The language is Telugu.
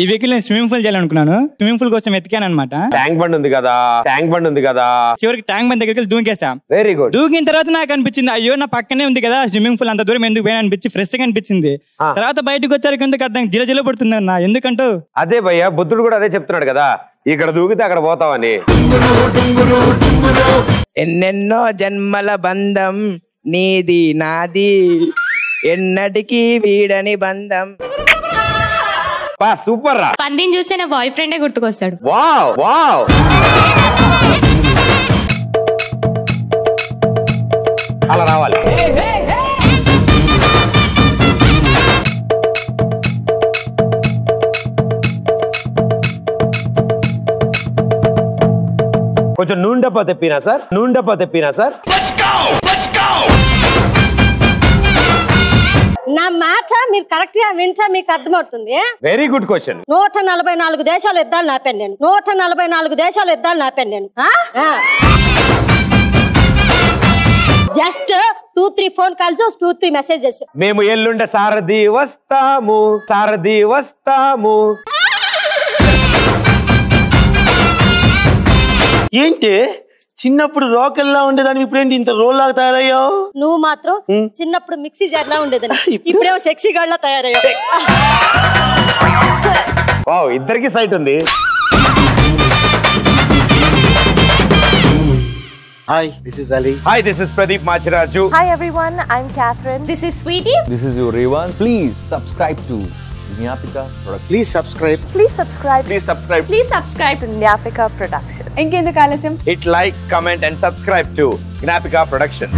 ఈ వెహికల్ నేను స్విమ్మింగ్ పూల్ చేయాలనుకున్నాను. స్విమ్మింగ్ పూల్ కోసం ఎతికాను అనమాట. ట్యాంక్ బండ్ ఉంది కదా, చివరికి ట్యాంక్ బండ్ దగ్గరికి దూకేసా. Very good. దూకిన తర్వాత నాకు అనిపించింది, అయ్యో నా పక్కనే ఉంది కదా స్విమ్మింగ్ పూల్, అంత దూరం ఎందుకు పోయినా అనిపించి ఫ్రెష్ గా అనిపించింది. తర్వాత బయటకు వచ్చారు ఎందుకు అర్థం జిల పడుతుంది అన్న. ఎందుకంటూ అదే భయ్యా, బుద్ధుడు కూడా అదే చెప్తున్నాడు కదా, ఇక్కడ దూకితే అక్కడ పోతావని. ఎన్నెన్నో జన్మల బంధం నీది నాది, ఎన్నటికీ వీడని బంధం. సూపర్ రా. పందిని చూస్తే నా బాయ్ ఫ్రెండే గుర్తుకొస్తాడు. Wow wow. అలా రావాలి. కొంచెం నూనె డబ్బా తెప్పినా సార్. నా మాట మీరు కరెక్ట్ గా వింటా మీకు అర్థమవుతుంది. Very good question. 144 దేశాలు యుద్ధాలు నాపాను నేను. 144 దేశాలు యుద్ధాలు నాపాను నేను. Just 2-3 phone calls, 2-3 messages. మేము ఎల్లుండ సారథి వస్తాము. ఏంటి చిన్నప్పుడు రోకల్లా ఉండేదాన్ని ఇప్పుడేంటి ఇంత రోల్ లాగా తయారయ్యావు? నువ్వు మాత్రం చిన్నప్పుడు మిక్సీ జార్లా ఉండేదని ఇప్పుడేమో సెక్సీ గాడ్లా తయారయ్యావు. ఇద్దరికి సైట్ ఉంది. Hi, this is Ali. Hi, this is Pradeep Machiraju. Hi everyone, I'm Catherine. This is Sweetie. This is your Revan. Please subscribe to Gnapika Production. Please subscribe. Please subscribe. Please subscribe. Please subscribe to Gnapika Production. ఇంకెందుకు ఆలస్యం? Hit like, comment and subscribe to Gnapika Production.